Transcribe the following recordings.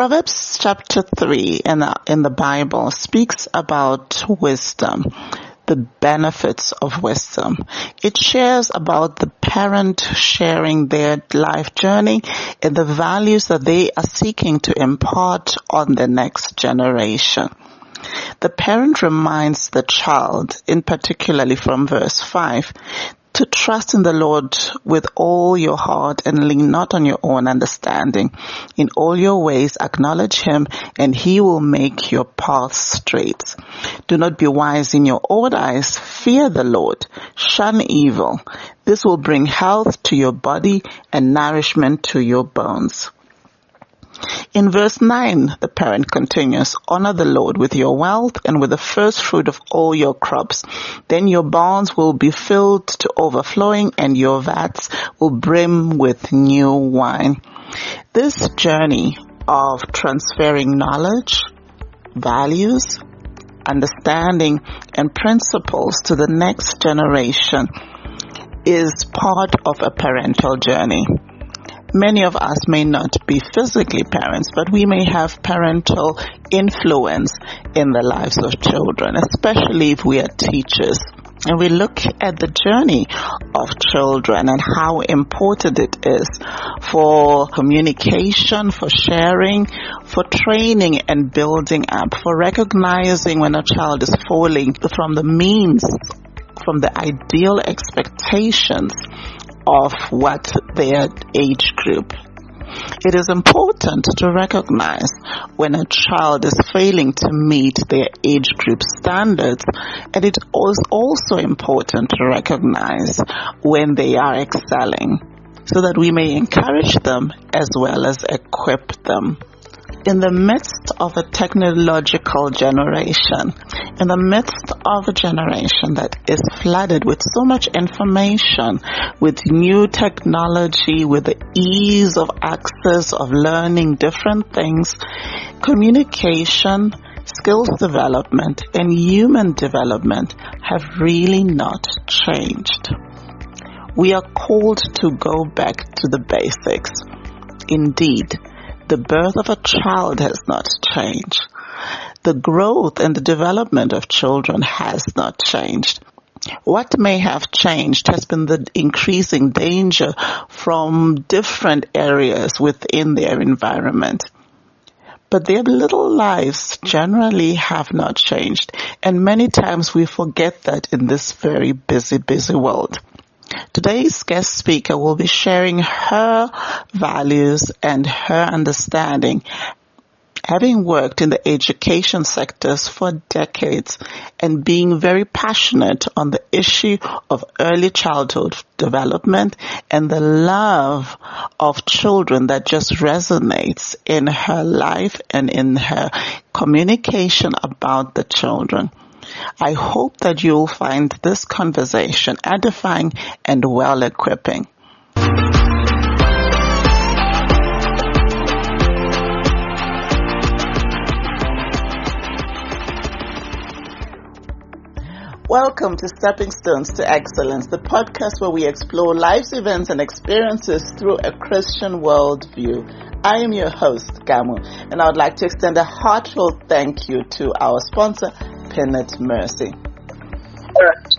Proverbs chapter 3 in the Bible speaks about wisdom, the benefits of wisdom. It shares about the parent sharing their life journey and the values that they are seeking to impart on the next generation. The parent reminds the child, in particularly from verse 5, to trust in the Lord with all your heart and lean not on your own understanding. In all your ways acknowledge him, and he will make your paths straight. Do not be wise in your own eyes. Fear the Lord. Shun evil. This will bring health to your body and nourishment to your bones. In verse 9, the parent continues, honor the Lord with your wealth and with the first fruit of all your crops. Then your barns will be filled to overflowing and your vats will brim with new wine. This journey of transferring knowledge, values, understanding, and principles to the next generation is part of a parental journey. Many of us may not be physically parents, but we may have parental influence in the lives of children, especially if we are teachers. And we look at the journey of children and how important it is for communication, for sharing, for training and building up, for recognizing when a child is falling from the means, from the ideal expectations of what their age group. It is important to recognize when a child is failing to meet their age group standards, and it is also important to recognize when they are excelling, so that we may encourage them as well as equip them. In the midst of a technological generation, in the midst of a generation that is flooded with so much information, with new technology, with the ease of access of learning different things, communication, skills development, and human development have really not changed. We are called to go back to the basics. Indeed, the birth of a child has not changed. The growth and the development of children has not changed. What may have changed has been the increasing danger from different areas within their environment. But their little lives generally have not changed, and many times we forget that in this very busy world. Today's guest speaker will be sharing her values and her understanding, having worked in the education sectors for decades and being very passionate on the issue of early childhood development and the love of children that just resonates in her life and in her communication about the children. I hope that you'll find this conversation edifying and well-equipping. Welcome to Stepping Stones to Excellence, the podcast where we explore life's events and experiences through a Christian worldview. I am your host, Gamu, and I would like to extend a heartfelt thank you to our sponsor, Infinite Mercy. Correct.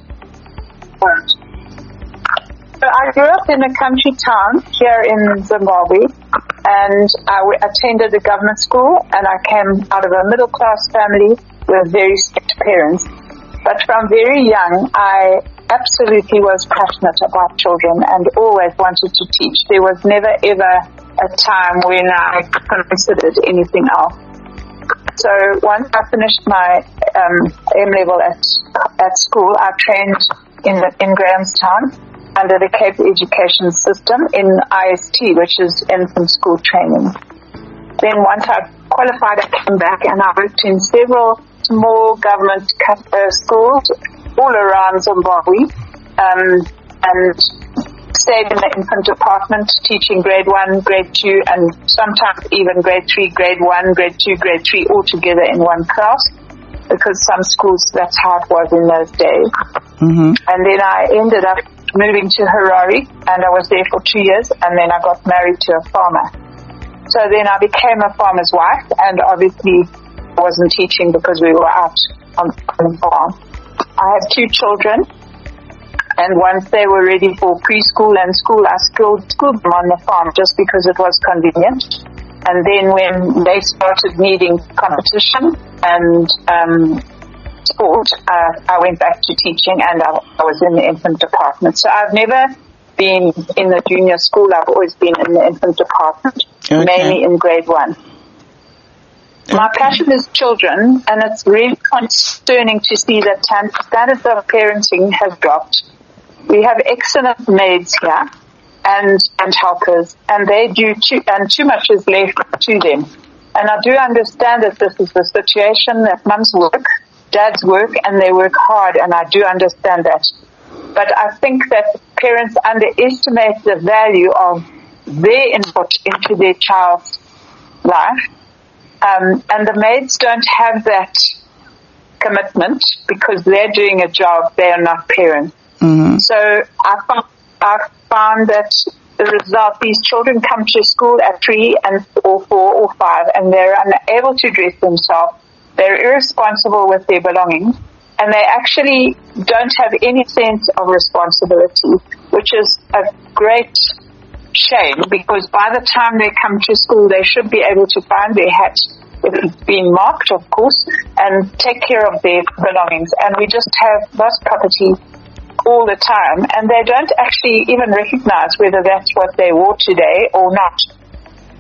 So I grew up in a country town here in Zimbabwe, and I attended a government school, and I came out of a middle-class family with very strict parents. But from very young, I absolutely was passionate about children and always wanted to teach. There was never ever a time when I considered anything else. So once I finished my M-level at school, I trained in Grahamstown under the Cape Education System in IST, which is infant school training. Then once I qualified, I came back and I worked in several small government schools all around Zimbabwe, and stayed in the infant department teaching grade 1, grade 2, and sometimes even grade 3, grade 1, grade 2, grade 3 all together in one class, because some schools, that's how it was in those days. Mm-hmm. And then I ended up moving to Harare, and I was there for 2 years, and then I got married to a farmer. So then I became a farmer's wife, and obviously wasn't teaching because we were out on the farm. I had 2 children, and once they were ready for preschool and school, I schooled them on the farm just because it was convenient. And then when they started needing competition and sport, I went back to teaching, and I was in the infant department. So I've never been in the junior school. I've always been in the infant department, mainly in grade 1. My passion is children, and it's really concerning to see that standards of parenting have dropped. We have excellent maids here and helpers, and they do too much is left to them. And I do understand that this is the situation, that mums work, dads work, and they work hard, and I do understand that. But I think that parents underestimate the value of their input into their child's life. And the maids don't have that commitment because they're doing a job, they are not parents. Mm-hmm. So I found that the result, these children come to school at 3 or 4 or 5, and they're unable to dress themselves. They're irresponsible with their belongings, and they actually don't have any sense of responsibility, which is a great shame, because by the time they come to school, they should be able to find their hat, if it's been marked, of course, and take care of their belongings. And we just have lost property all the time, and they don't actually even recognize whether that's what they wore today or not.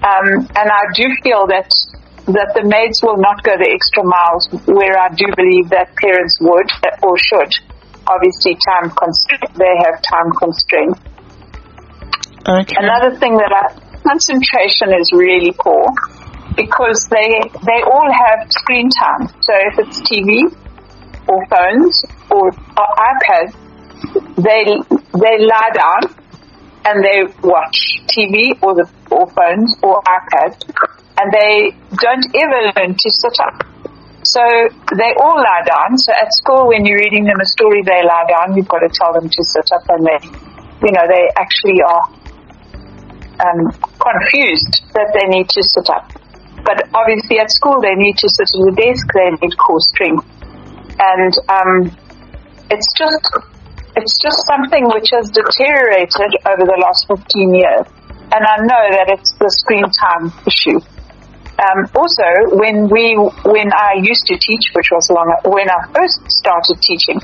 And I do feel that the maids will not go the extra miles, where I do believe that parents would or should. Obviously, they have time constraints. Okay. Another thing concentration is really poor, because they all have screen time. So if it's TV or phones or iPads, they lie down and they watch TV or phones or iPads, and they don't ever learn to sit up. So they all lie down. So at school, when you're reading them a story, they lie down. You've got to tell them to sit up, and they actually are confused that they need to sit up. But obviously at school they need to sit at the desk, they need core strength. And it's just something which has deteriorated over the last 15 years. And I know that it's the screen time issue. Also, when I used to teach, which was when I first started teaching,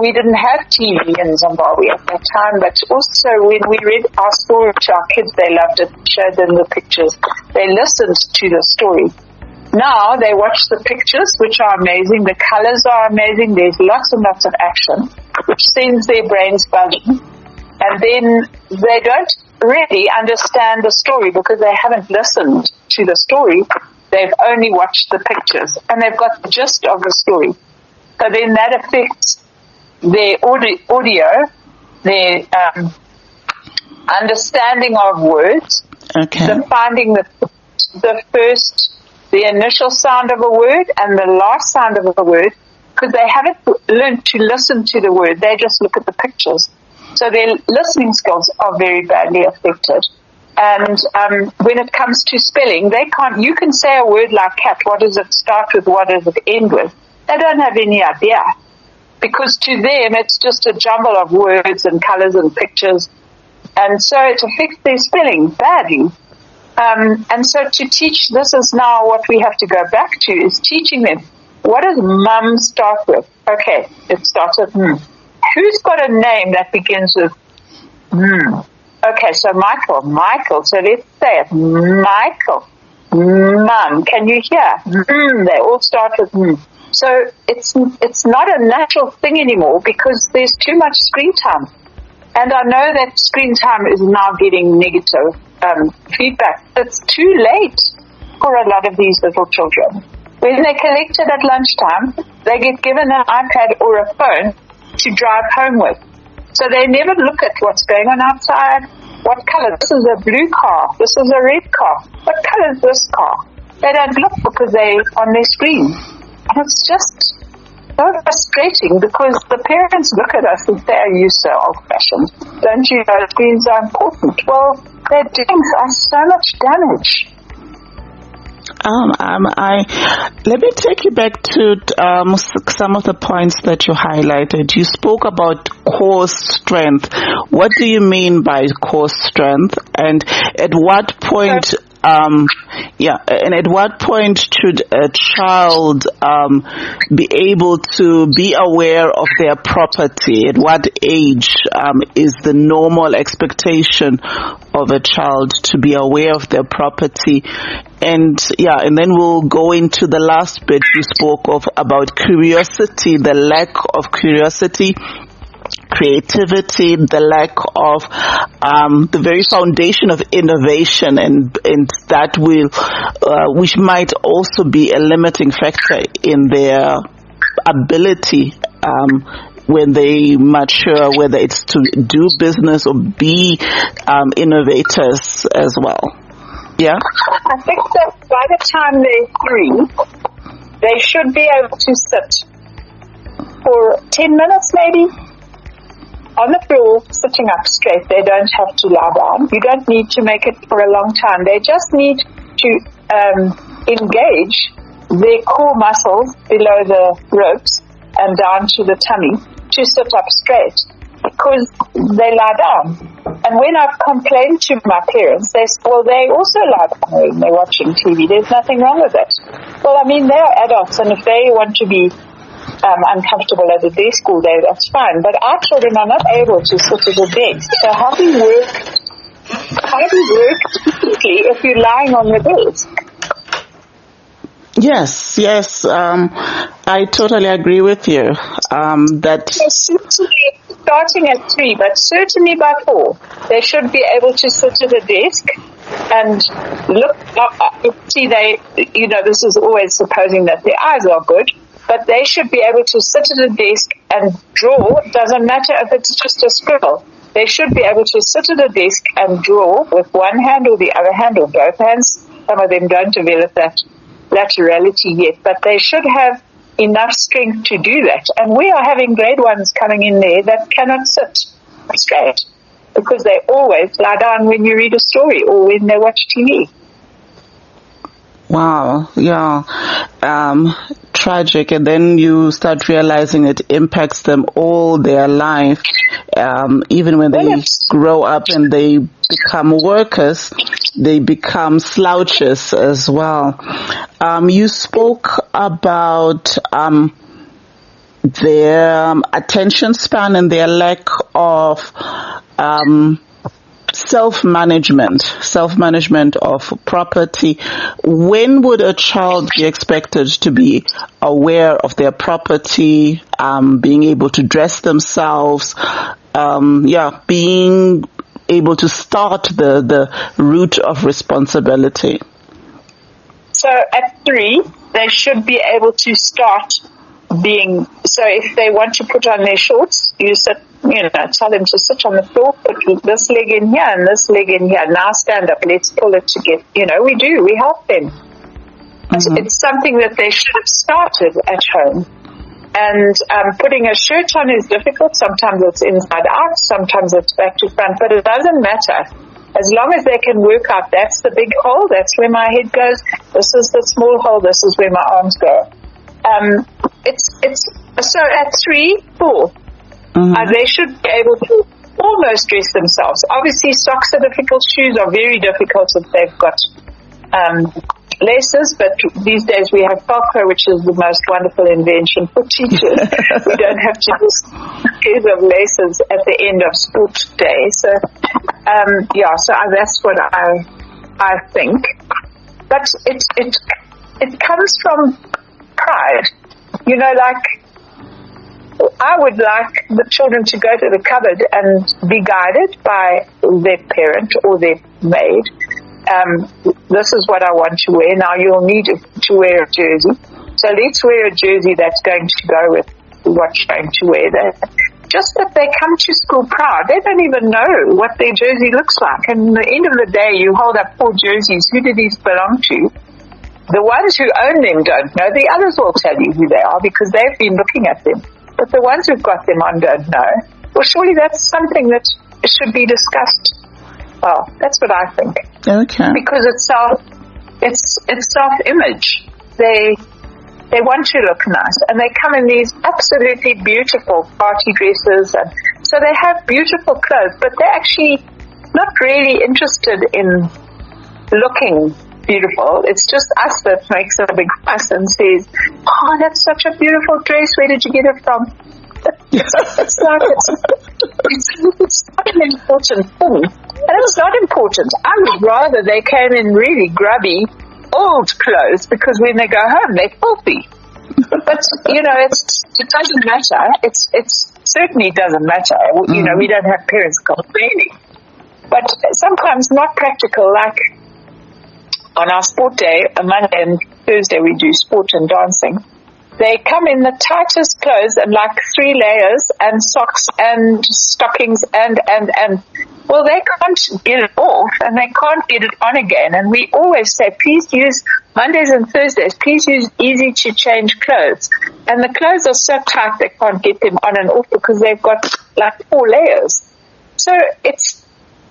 we didn't have TV in Zimbabwe at that time, but also when we read our story to our kids, they loved it, showed them the pictures. They listened to the story. Now they watch the pictures, which are amazing. The colors are amazing. There's lots and lots of action, which sends their brains buzzing. And then they don't really understand the story because they haven't listened to the story. They've only watched the pictures, and they've got the gist of the story. So then that affects their audio, their understanding of words, finding the initial sound of a word and the last sound of a word, because they haven't learned to listen to the word. They just look at the pictures. So their listening skills are very badly affected. And when it comes to spelling, you can say a word like cat, what does it start with, what does it end with? They don't have any idea. Because to them, it's just a jumble of words and colors and pictures. And so it affects their spelling badly. And so to teach, this is now what we have to go back to, is teaching them. What does mum start with? Okay, it starts with Who's got a name that begins with Okay, so Michael. So let's say it. Michael. Mum. Can you hear? They all start with So it's not a natural thing anymore because there's too much screen time. And I know that screen time is now getting negative feedback. It's too late for a lot of these little children. When they're collected at lunchtime, they get given an iPad or a phone to drive home with. So they never look at what's going on outside. What color? This is a blue car. This is a red car. What color is this car? They don't look because they're on their screen. And it's just so frustrating because the parents look at us and say, "Are you so old-fashioned? Don't you know screens are important?" Well, they're doing us so much damage. Let me take you back to some of the points that you highlighted. You spoke about core strength. What do you mean by core strength? And at what point, and at what point should a child be able to be aware of their property? At what age is the normal expectation of a child to be aware of their property? And then we'll go into the last bit you spoke of about curiosity, the lack of curiosity, creativity, the lack of the very foundation of innovation, and that will which might also be a limiting factor in their ability when they mature, whether it's to do business or be innovators as well. Yeah? I think that by the time they're 3, they should be able to sit for 10 minutes maybe on the floor, sitting up straight. They don't have to lie down. You don't need to make it for a long time. They just need to engage their core muscles below the ribs and down to the tummy to sit up straight, because they lie down. And when I've complained to my parents, they say, well, they also lie down when they're watching TV. There's nothing wrong with it. Well, I mean, they're adults, and if they want to be uncomfortable at a day school day, that's fine. But our children are not able to sit at a desk. So how do you work physically if you're lying on the desk? Yes. I totally agree with you. That starting at 3, but certainly by 4, they should be able to sit at a desk and look up. See, this is always supposing that their eyes are good, but they should be able to sit at a desk and draw. It doesn't matter if it's just a scribble. They should be able to sit at a desk and draw with one hand or the other hand or both hands. Some of them don't develop that laterality yet, but they should have enough strength to do that. And we are having grade 1s coming in there that cannot sit straight because they always lie down when you read a story or when they watch TV. Wow, yeah. Tragic. And then you start realizing it impacts them all their life. Even when they grow up and they become workers, they become slouches as well. You spoke about their attention span and their lack of self-management of property. When would a child be expected to be aware of their property, being able to dress themselves, being able to start the route of responsibility? So at 3, they should be able to start being, so if they want to put on their shorts, you sit, tell them to sit on the floor, put this leg in here and this leg in here. Now stand up, let's pull it together. We help them. Mm-hmm. It's something that they should have started at home. And putting a shirt on is difficult. Sometimes it's inside out, sometimes it's back to front, but it doesn't matter. As long as they can work out, that's the big hole, that's where my head goes, this is the small hole, this is where my arms go. It's so at 3, 4, they should be able to almost dress themselves. Obviously, socks are difficult, shoes are very difficult if they've got laces, but these days we have Velcro, which is the most wonderful invention for teachers. We don't have to use pairs of laces at the end of sport day. So, that's what I think. But it comes from pride. I would like the children to go to the cupboard and be guided by their parent or their maid. This is what I want to wear. Now you'll need to wear a jersey. So let's wear a jersey that's going to go with what you're going to wear. Just that they come to school proud. They don't even know what their jersey looks like. And at the end of the day, you hold up 4 jerseys. Who do these belong to? The ones who own them don't know. The others will tell you who they are because they've been looking at them. But the ones who've got them on don't know. Well, surely that's something that should be discussed. Well, that's what I think. Okay. Because it's It's self-image. They want to look nice, and they come in these absolutely beautiful party dresses, and so they have beautiful clothes, but they're actually not really interested in looking beautiful. It's just us that makes a big fuss and says, "Oh, that's such a beautiful dress. Where did you get it from?" It's not an important thing, and it's not important. I would rather they came in really grubby, old clothes, because when they go home they're filthy. But it doesn't matter. It certainly doesn't matter. We don't have parents complaining, but sometimes not practical. Like on our sport day, a Monday and Thursday we do sport and dancing. They come in the tightest clothes and like 3 layers and socks and stockings and well, they can't get it off and they can't get it on again. And we always say, please use Mondays and Thursdays, please use easy to change clothes. And the clothes are so tight they can't get them on and off because they've got like 4 layers. So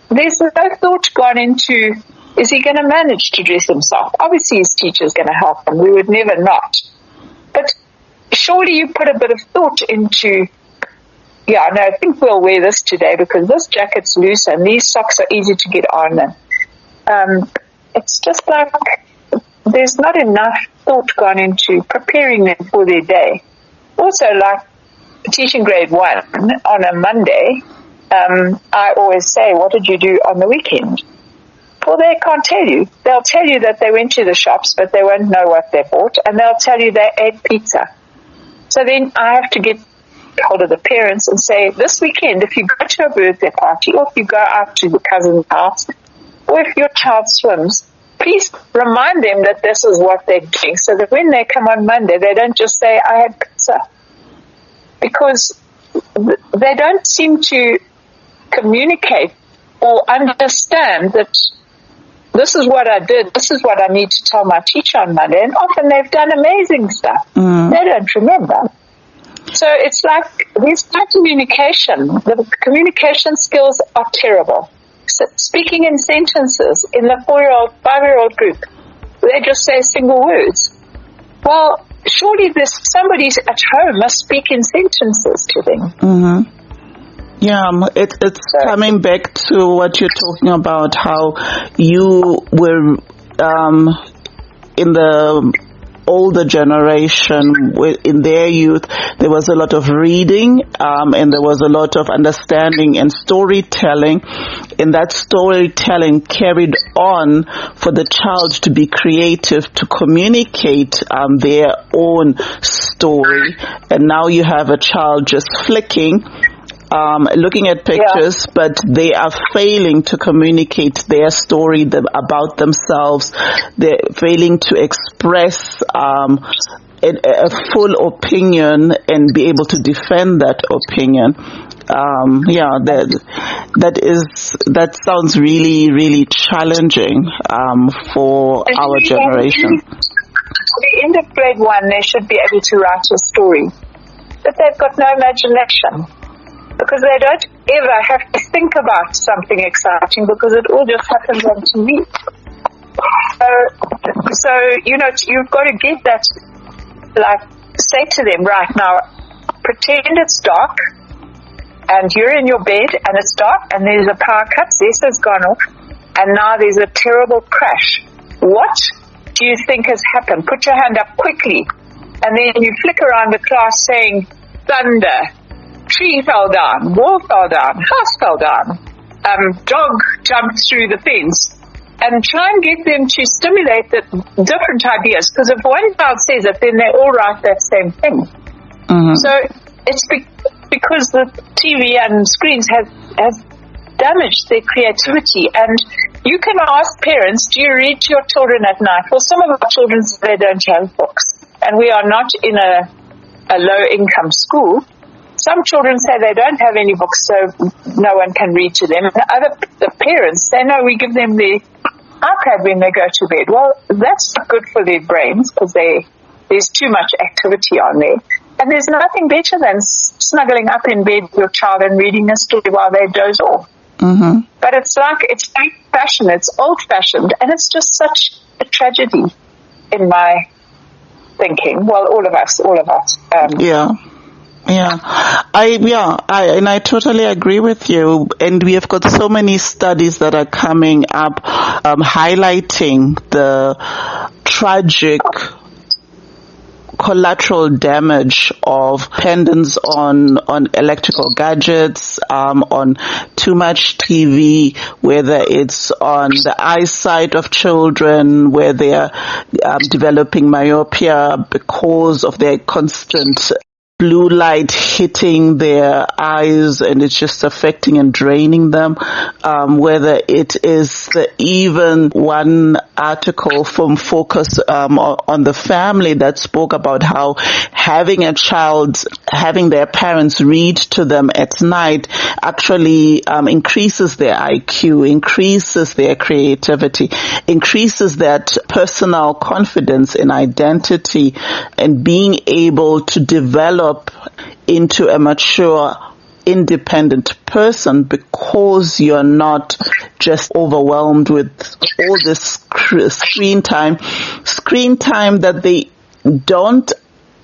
there's no thought gone into, is he going to manage to dress himself? Obviously his teacher's going to help him. We would never not. But surely you put a bit of thought into, I think we'll wear this today because this jacket's loose and these socks are easy to get on. And it's just like there's not enough thought gone into preparing them for their day. Also, like teaching grade 1 on a Monday, I always say, what did you do on the weekend? Well, they can't tell you. They'll tell you that they went to the shops, but they won't know what they bought, and they'll tell you they ate pizza. So then I have to get hold of the parents and say, this weekend, if you go to a birthday party, or if you go out to the cousin's house, or if your child swims, please remind them that this is what they're doing, so that when they come on Monday, they don't just say, I had pizza. Because they don't seem to communicate or understand that this is what I did, this is what I need to tell my teacher on Monday. And often they've done amazing stuff. They don't remember. So it's like there's no communication. The communication skills are terrible. So speaking in sentences in the 4-year-old, 5-year-old group, they just say single words. Well, surely there's somebody at home must speak in sentences to them. Yeah, it's coming back to what you're talking about, how you were in the older generation, in their youth, there was a lot of reading and there was a lot of understanding and storytelling, and that storytelling carried on for the child to be creative, to communicate their own story. And now you have a child just flicking, looking at pictures, but they are failing to communicate their story about themselves. They're failing to express a full opinion and be able to defend that opinion. That sounds really, really challenging for our generation. At the end of grade 1, they should be able to write a story, but they've got no imagination. Because they don't ever have to think about something exciting because it all just happens on TV. So you've got to get that, like, say to them right now, pretend it's dark and you're in your bed and it's dark and there's a power cut, Zesa's gone off, and now there's a terrible crash. What do you think has happened? Put your hand up quickly. And then you flick around the class saying, thunder. Tree fell down, wall fell down, house fell down, dog jumped through the fence, and try and get them to stimulate the different ideas, because if one child says it, then they all write that same thing. So it's because the TV and screens have damaged their creativity. And you can ask parents, do you read to your children at night? Well, some of our children, they don't have books, and we are not in a low-income school. Some children say they don't have any books, so no one can read to them. The parents say, no, we give them the iPad when they go to bed. Well, that's not good for their brains because there's too much activity on there. And there's nothing better than snuggling up in bed with your child and reading a story while they doze off. But it's old-fashioned. It's old-fashioned, and it's just such a tragedy in my thinking. Well, all of us. I totally agree with you. And we have got so many studies that are coming up, highlighting the tragic collateral damage of dependence on electrical gadgets, on too much TV, whether it's on the eyesight of children, where they are developing myopia because of their constant blue light hitting their eyes, and it's just affecting and draining them. Whether it is even one article from Focus on the Family that spoke about how having their parents read to them at night actually increases their IQ, increases their creativity, increases that personal confidence in identity and being able to develop into a mature, independent person, because you're not just overwhelmed with all this screen time that they don't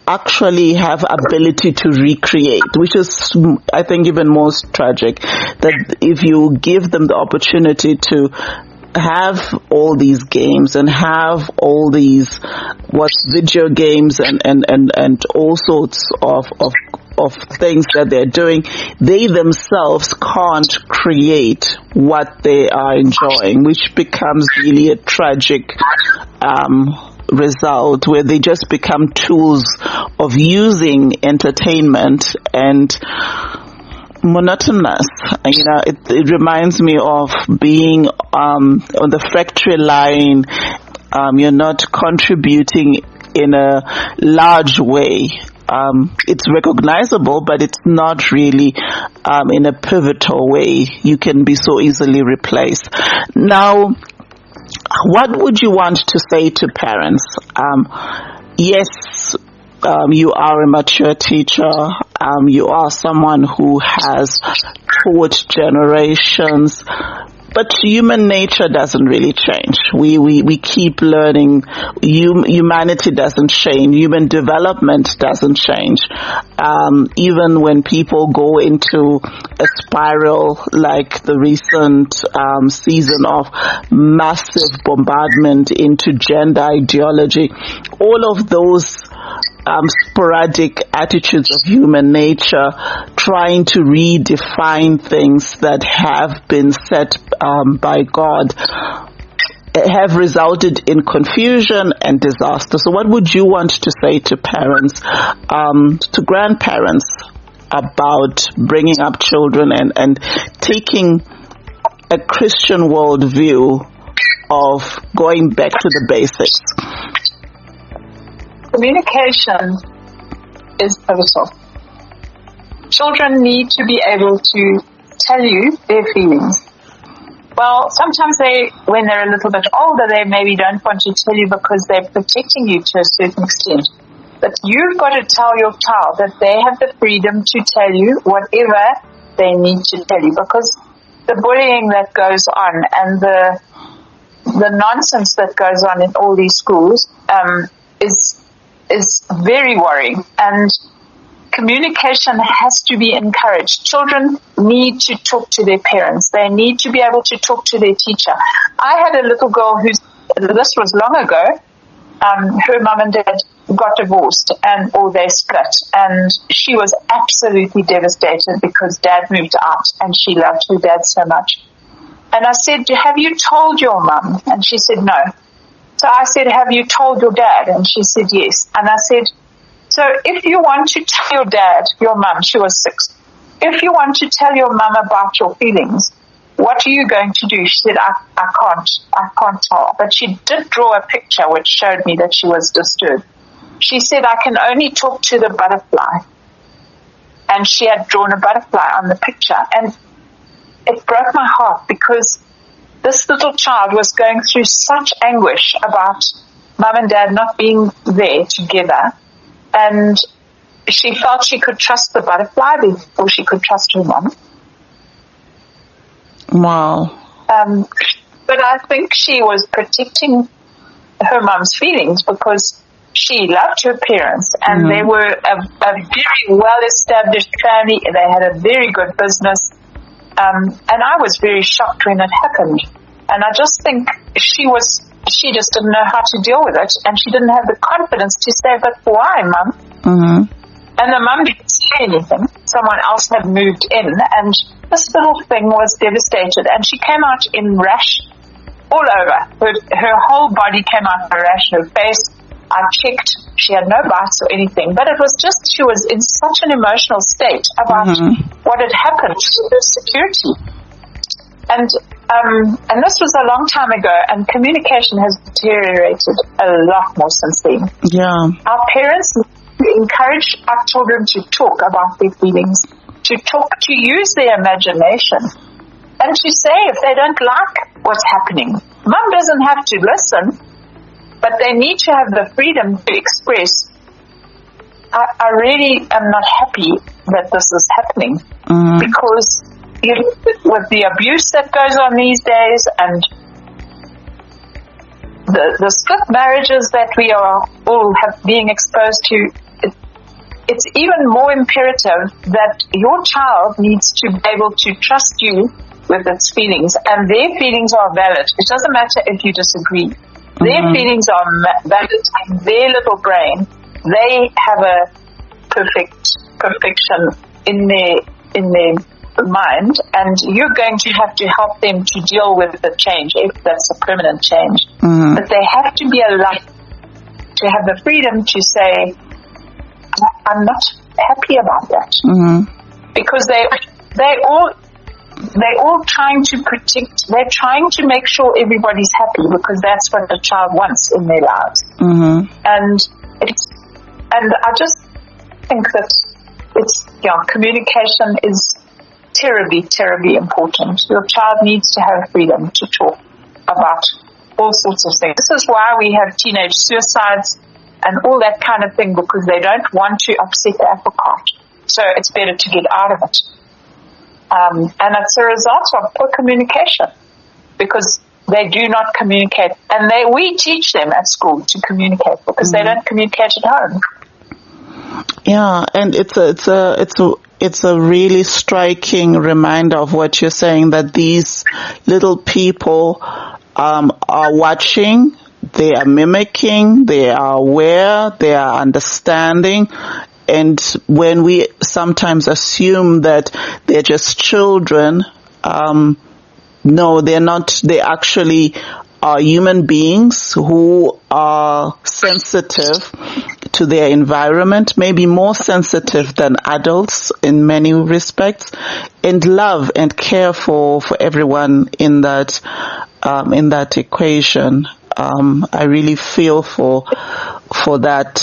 actually have ability to recreate, which is, I think, even most tragic. That if you give them the opportunity to have all these games and have all these video games and all sorts of things that they're doing, they themselves can't create what they are enjoying, which becomes really a tragic result, where they just become tools of using entertainment and monotonous. It reminds me of being on the factory line. You're not contributing in a large way. It's recognizable, but it's not really in a pivotal way. You can be so easily replaced. Now, what would you want to say to parents? Yes, you are a mature teacher. You are someone who has taught generations. But human nature doesn't really change. We keep learning. Humanity doesn't change. Human development doesn't change. Even when people go into a spiral like the recent season of massive bombardment into gender ideology, all of those sporadic attitudes of human nature, trying to redefine things that have been set by God, have resulted in confusion and disaster. So what would you want to say to parents, to grandparents, about bringing up children and taking a Christian worldview of going back to the basics? Communication is pivotal. Children need to be able to tell you their feelings. Well, sometimes when they're a little bit older, they maybe don't want to tell you because they're protecting you to a certain extent. But you've got to tell your child that they have the freedom to tell you whatever they need to tell you, because the bullying that goes on and the nonsense that goes on in all these schools is very worrying, and communication has to be encouraged. Children need to talk to their parents. They need to be able to talk to their teacher. I had a little girl this was long ago, her mum and dad got divorced or they split, and she was absolutely devastated because dad moved out and she loved her dad so much. And I said, have you told your mum? And she said, no. So I said, have you told your dad? And she said, yes. And I said, so if you want to tell your mum, she was 6, if you want to tell your mum about your feelings, what are you going to do? She said, I can't tell. But she did draw a picture which showed me that she was disturbed. She said, I can only talk to the butterfly. And she had drawn a butterfly on the picture. And it broke my heart, because this little child was going through such anguish about mum and dad not being there together, and she felt she could trust the butterfly before she could trust her mom. Wow. But I think she was protecting her mum's feelings because she loved her parents, and they were a very well-established family. They had a very good business, and I was very shocked when it happened. And I just think she just didn't know how to deal with it, and she didn't have the confidence to say, "But why, Mum?" And the mum didn't say anything. Someone else had moved in, and this little thing was devastated, and she came out in rash all over. Her whole body came out in a rash, her face. I checked, she had no bites or anything, but it was just, she was in such an emotional state about what had happened to her security. And this was a long time ago, and communication has deteriorated a lot more since then. Yeah. Our parents encourage our children to talk about their feelings, to use their imagination, and to say if they don't like what's happening. Mum doesn't have to listen, but they need to have the freedom to express, I really am not happy that this is happening, because with the abuse that goes on these days, and the split marriages that we are all being exposed to, it's even more imperative that your child needs to be able to trust you with its feelings, and their feelings are valid. It doesn't matter if you disagree. Their feelings are valid in their little brain. They have a perfection in their mind, and you're going to have to help them to deal with the change, if that's a permanent change. But they have to be allowed to have the freedom to say, I'm not happy about that, because they're all trying to protect. They're trying to make sure everybody's happy, because that's what the child wants in their lives. And I just think that communication is terribly, terribly important. Your child needs to have freedom to talk about all sorts of things. This is why we have teenage suicides and all that kind of thing, because they don't want to upset the apple cart. So it's better to get out of it. And it's a result of poor communication, because they do not communicate. And we teach them at school to communicate, because they don't communicate at home. Yeah, and it's a really striking reminder of what you're saying, that these little people are watching, they are mimicking, they are aware, they are understanding. And when we sometimes assume that they're just children, no, they're not. They actually are human beings who are sensitive to their environment, maybe more sensitive than adults in many respects, and love and care for everyone in that equation. I really feel for that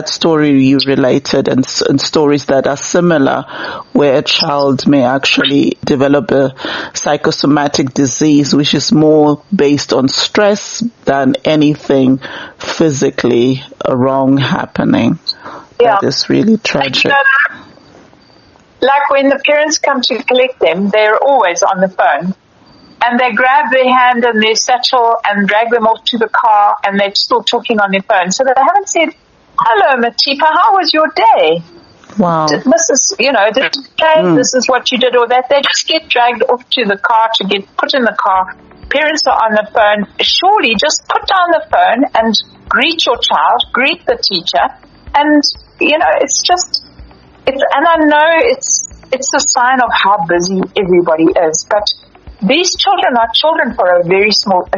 story you related, and stories that are similar, where a child may actually develop a psychosomatic disease, which is more based on stress than anything physically wrong happening. Yeah. That is really tragic. Like when the parents come to collect them, they're always on the phone. And they grab their hand and their satchel and drag them off to the car, and they're still talking on their phone. So they haven't said, "Hello, Matipa, how was your day?" Wow. This is what you did, or that. They just get dragged off to the car to get put in the car. Parents are on the phone. Surely just put down the phone and greet your child, greet the teacher. And, and I know it's a sign of how busy everybody is, but these children are children for a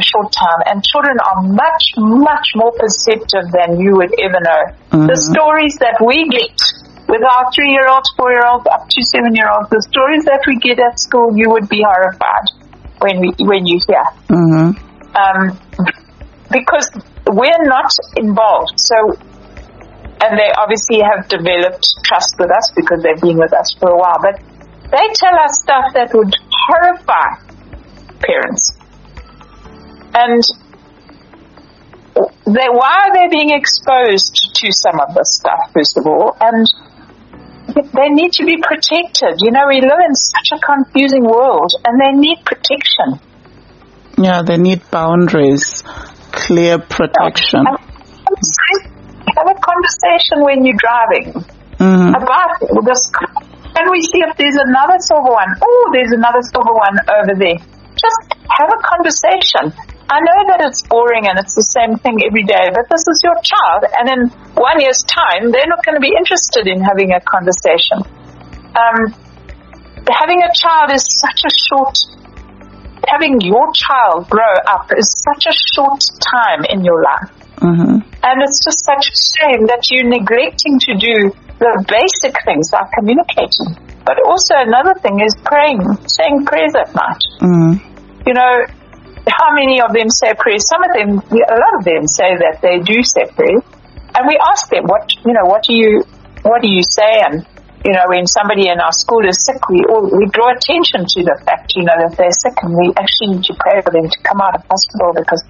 short time, and children are much, much more perceptive than you would ever know. The stories that we get with our 3-year-olds, 4-year-olds, up to 7-year-olds, the stories that we get at school, you would be horrified when you hear. Because we're not involved. So, and they obviously have developed trust with us because they've been with us for a while, but they tell us stuff that would horrify parents. And why are they being exposed to some of this stuff, first of all? And they need to be protected. You know, we live in such a confusing world, and they need protection. Yeah, they need boundaries, clear protection. Have a conversation when you're driving about this. And we see if there's another silver one. Oh, there's another silver one over there. Just have a conversation. I know that it's boring and it's the same thing every day, but this is your child. And in 1 year's time, they're not going to be interested in having a conversation. Having a child is such a short, having your child grow up is such a short time in your life. And it's just such a shame that you're neglecting to do the basic things like communicating. But also another thing is praying, saying prayers at night. You know, how many of them say prayers? Some of them, a lot of them say that they do say prayers. And we ask them, what do you say? And, you know, when somebody in our school is sick, we draw attention to the fact, you know, that they're sick, and we actually need to pray for them to come out of hospital, because,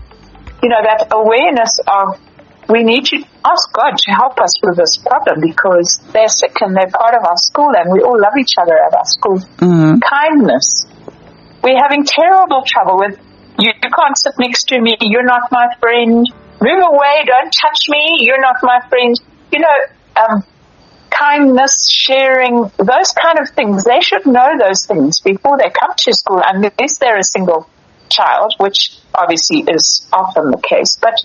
you know, that awareness of we need to ask God to help us with this problem, because they're sick and they're part of our school and we all love each other at our school. Kindness. We're having terrible trouble with, you can't sit next to me, you're not my friend, move away, don't touch me, you're not my friend. You know, kindness, sharing, those kind of things. They should know those things before they come to school, unless they're a single child, which obviously is often the case. But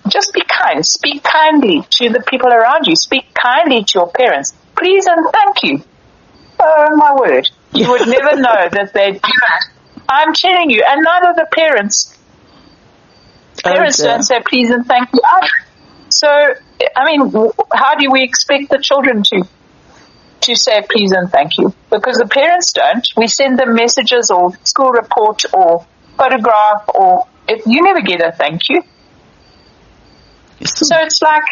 just be kind. Speak kindly to the people around you. Speak kindly to your parents. Please and thank you. Oh, my word. You would never know that they do that. I'm telling you. And neither the parents. Parents don't say please and thank you either. So, I mean, how do we expect the children to say please and thank you? Because the parents don't. We send them messages or school report or photograph, or if you never get a thank you. So it's like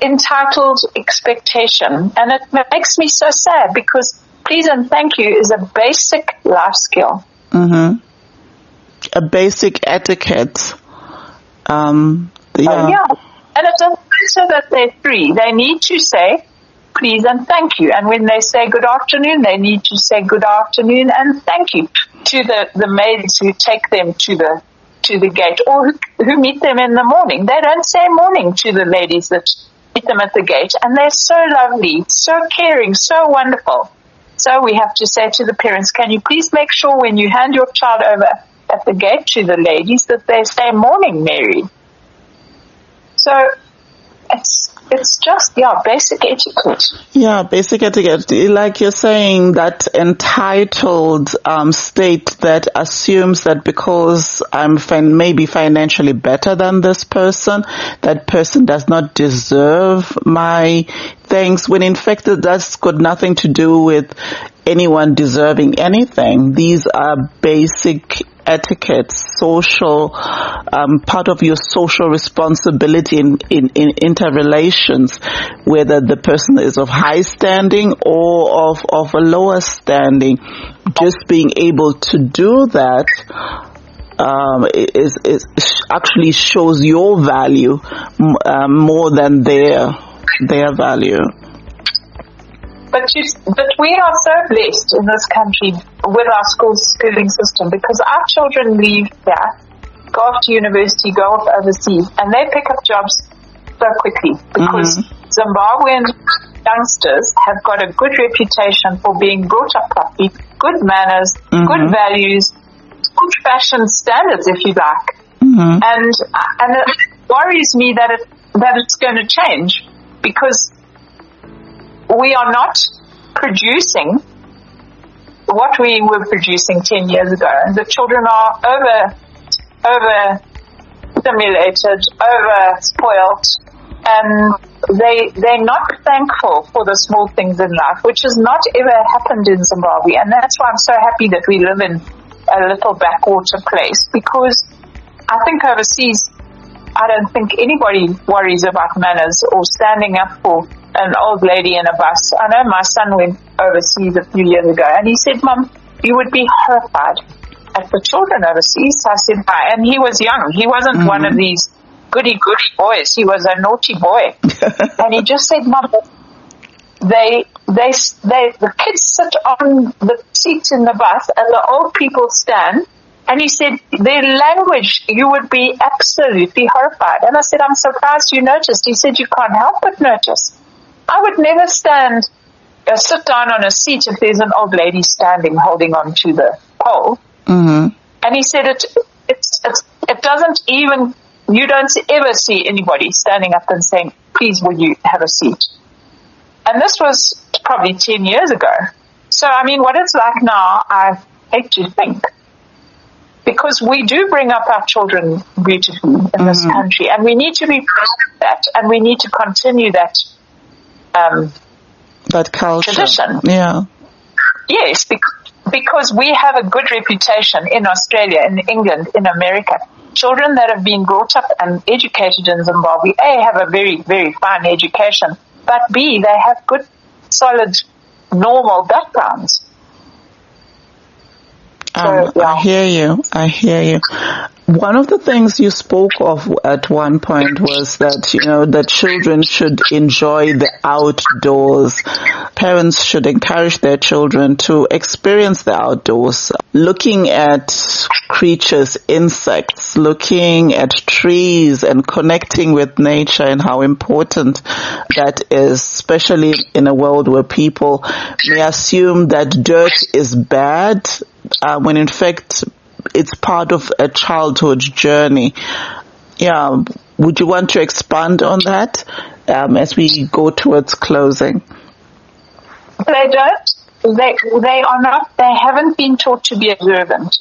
entitled expectation, and it makes me so sad, because please and thank you is a basic life skill. A basic etiquette. And it doesn't matter that they're 3. They need to say please and thank you. And when they say good afternoon, they need to say good afternoon and thank you to the maids who take them to the gate, or who meet them in the morning. They don't say morning to the ladies that meet them at the gate, and they're so lovely, so caring, so wonderful. So we have to say to the parents, can you please make sure when you hand your child over at the gate to the ladies that they say morning, Mary. So it's just, basic etiquette. Yeah, basic etiquette. Like you're saying, that entitled state that assumes that because I'm maybe financially better than this person, that person does not deserve my thanks, when in fact that's got nothing to do with anyone deserving anything. These are basic etiquette, social, part of your social responsibility in interrelations, whether the person is of high standing or of a lower standing. Just being able to do that is actually shows your value more than their value. But we are so blessed in this country with our schooling system, because our children leave here, go off to university, go off overseas, and they pick up jobs so quickly, because Zimbabwean youngsters have got a good reputation for being brought up properly, good manners, good values, good fashion standards, if you like. And it worries me that it's going to change, because we are not producing what we were producing 10 years ago. The children are over stimulated, over spoiled, and they're not thankful for the small things in life, which has not ever happened in Zimbabwe. And that's why I'm so happy that we live in a little backwater place, because I think overseas, I don't think anybody worries about manners or standing up for an old lady in a bus. I know my son went overseas a few years ago, and he said, Mum, you would be horrified at the children overseas. So I said, why? And he was young. He wasn't one of these goody boys. He was a naughty boy. And he just said, Mom, the kids sit on the seats in the bus and the old people stand. And he said, their language, you would be absolutely horrified. And I said, I'm surprised you noticed. He said, you can't help but notice. I would never sit down on a seat if there's an old lady standing holding on to the pole. Mm-hmm. And he said, it doesn't even, you don't ever see anybody standing up and saying, please, will you have a seat? And this was probably 10 years ago. So, I mean, what it's like now, I hate to think. Because we do bring up our children beautifully in this country, and we need to be proud of that, and we need to continue that culture. Tradition. Yeah. Yes, because we have a good reputation in Australia, in England, in America. Children that have been brought up and educated in Zimbabwe, A, have a very, very fine education, but B, they have good, solid, normal backgrounds. So, yeah. I hear you. One of the things you spoke of at one point was that, that children should enjoy the outdoors. Parents should encourage their children to experience the outdoors, looking at creatures, insects, looking at trees and connecting with nature, and how important that is, especially in a world where people may assume that dirt is bad, when in fact it's part of a childhood journey. Yeah, would you want to expand on that as we go towards closing? They don't. They are not. They haven't been taught to be observant.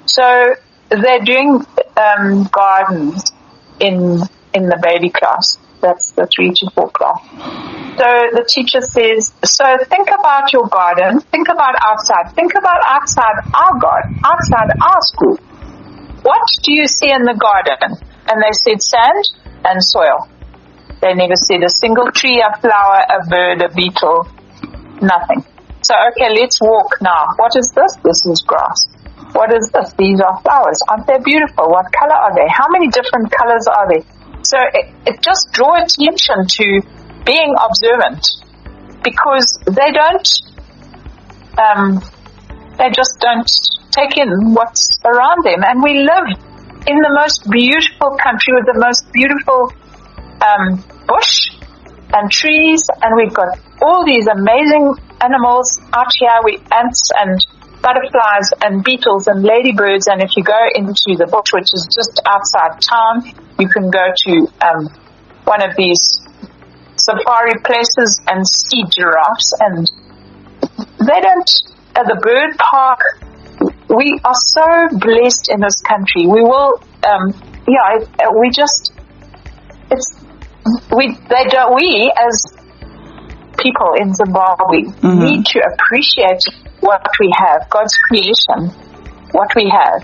So they're doing gardens in the baby class. That's the 3 to 4 class. So the teacher says, so think about your garden, think about outside our garden, outside our school. What do you see in the garden? And they said sand and soil. They never said a single tree, a flower, a bird, a beetle, nothing. So, okay, let's walk now. What is this? This is grass. What is this? These are flowers. Aren't they beautiful? What color are they? How many different colors are they? So it just draw attention to being observant, because they just don't take in what's around them. And we live in the most beautiful country with the most beautiful bush and trees, and we've got all these amazing animals out here. We ants and butterflies and beetles and ladybirds, and if you go into the bush, which is just outside town, you can go to one of these safari places and see giraffes, and they don't, at the bird park, we are so blessed in this country. We will, we as people in Zimbabwe need to appreciate what we have, God's creation, what we have.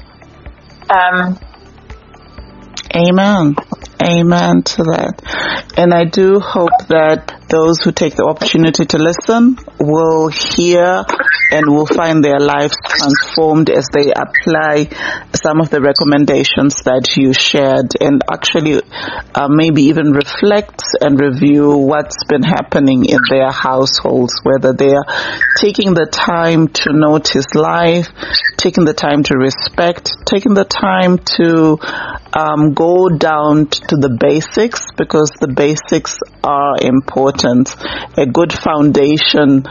Amen. Amen to that. And I do hope that those who take the opportunity to listen will hear and will find their lives transformed as they apply some of the recommendations that you shared, and actually maybe even reflect and review what's been happening in their households, whether they are taking the time to notice life, taking the time to respect, taking the time to go down to the basics, because the basics are important. A good foundation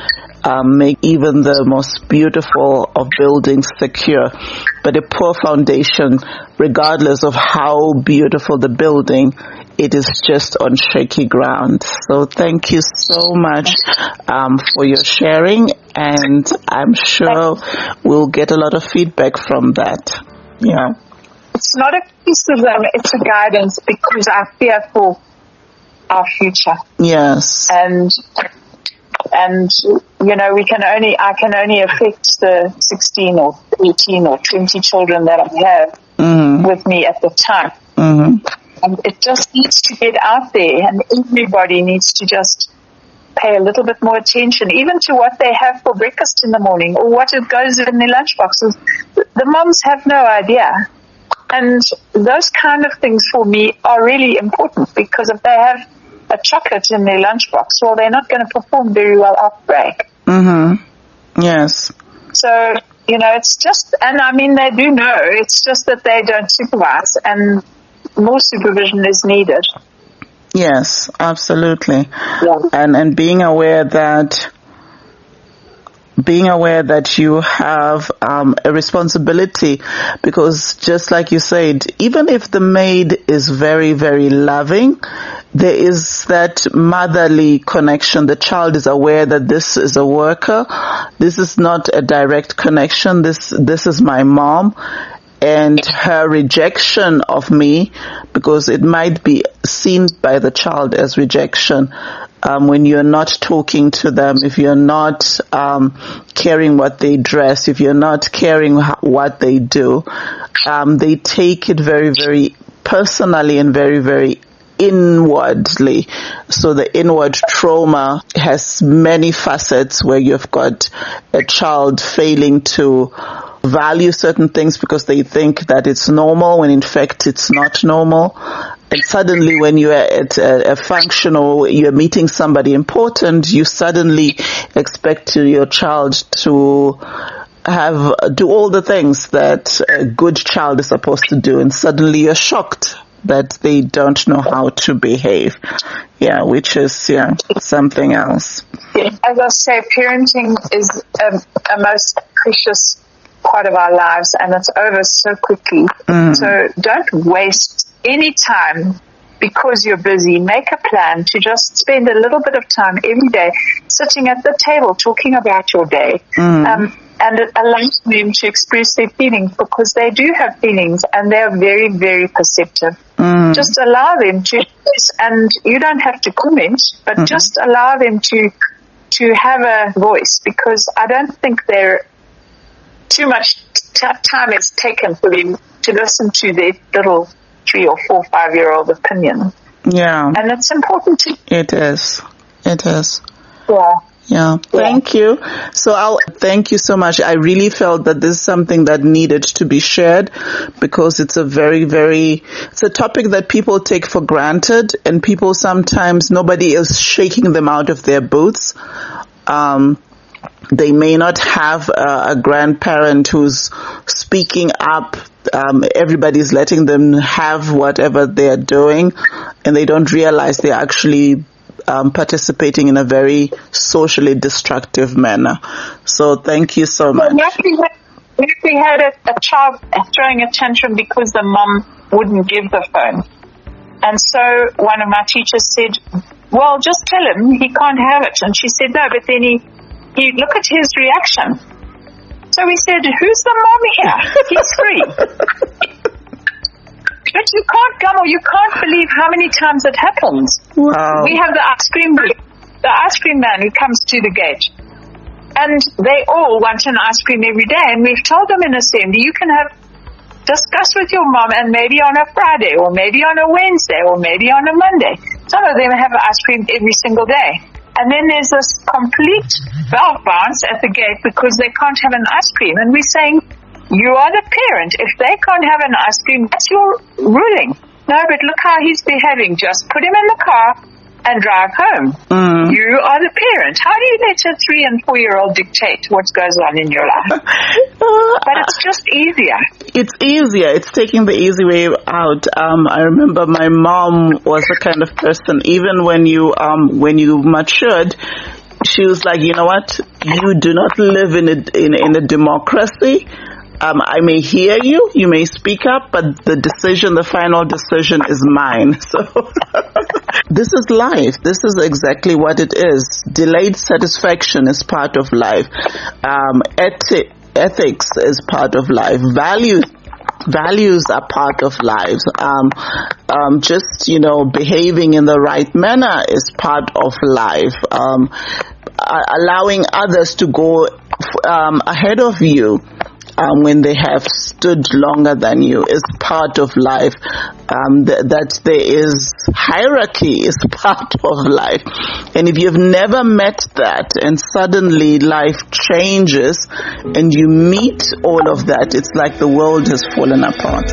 make even the most beautiful of buildings secure, but a poor foundation, regardless of how beautiful the building, it is just on shaky ground. So thank you so much for your sharing, and I'm sure we'll get a lot of feedback from that. Yeah. It's not a criticism, it's a guidance, because I fear for our future. Yes. And I can only affect the 16 or 18 or 20 children that I have with me at the time. And it just needs to get out there, and everybody needs to just pay a little bit more attention, even to what they have for breakfast in the morning, or what it goes in their lunch boxes. The moms have no idea. And those kind of things for me are really important, because if they have a chocolate in their lunchbox, well, they're not going to perform very well off break. Mm-hmm. Yes. So, it's just, and I mean, they do know, it's just that they don't supervise, and more supervision is needed. Yes, absolutely. Yeah. And being aware that you have a responsibility, because just like you said, even if the maid is very, very loving, there is that motherly connection. The child is aware that this is a worker. This is not a direct connection. This is my mom. And her rejection of me, because it might be seen by the child as rejection, when you're not talking to them, if you're not caring what they dress, if you're not caring what they do, they take it very, very personally and very, very inwardly. So the inward trauma has many facets, where you've got a child failing to value certain things because they think that it's normal, when in fact it's not normal. And suddenly when you're at a function or you're meeting somebody important, you suddenly expect your child to do all the things that a good child is supposed to do, and suddenly you're shocked that they don't know how to behave. Yeah, which is something else. As I say, parenting is a most precious part of our lives, and it's over so quickly. So don't waste any time because you're busy. Make a plan to just spend a little bit of time every day sitting at the table talking about your day. And it allows them to express their feelings, because they do have feelings and they're very, very perceptive. Just allow them to, and you don't have to comment, but just allow them to have a voice, because I don't think they're too much time is taken for them to listen to their little 3 or 4, 5-year-old opinion. Yeah. And it's important to... It is. Yeah. Yeah, thank you. So I'll thank you so much. I really felt that this is something that needed to be shared, because it's a very, it's a topic that people take for granted, and people sometimes, nobody is shaking them out of their boots. They may not have a grandparent who's speaking up. Everybody's letting them have whatever they're doing, and they don't realize they're actually participating in a very socially destructive manner. So thank you so much. We had a child throwing a tantrum because the mom wouldn't give the phone. And so one of my teachers said, well, just tell him he can't have it. And she said, no, but then he look at his reaction. So we said, who's the mom here? He's free. But you can't come, or you can't believe how many times it happens. Wow. We have the ice cream man who comes to the gate. And they all want an ice cream every day. And we've told them in assembly, you can discuss with your mom, and maybe on a Friday, or maybe on a Wednesday, or maybe on a Monday. Some of them have ice cream every single day. And then there's this complete bell bounce at the gate because they can't have an ice cream. And we're saying, you are the parent. If they can't have an ice cream, that's your ruling. No, but look how he's behaving. Just put him in the car and drive home. You are the parent. How do you let a 3- and 4-year-old dictate what goes on in your life? But it's just easier. It's easier. It's taking the easy way out. I remember my mom was the kind of person, even when you matured, she was like, you know what? You do not live in a democracy. I may hear you, you may speak up, but the final decision is mine. So this is life. This is exactly what it is. Delayed satisfaction is part of life. Ethics is part of life. Values are part of life. Just, behaving in the right manner is part of life. Allowing others to go ahead of you when they have stood longer than you is part of life. That there is hierarchy is part of life. And if you've never met that and suddenly life changes and you meet all of that, it's like the world has fallen apart.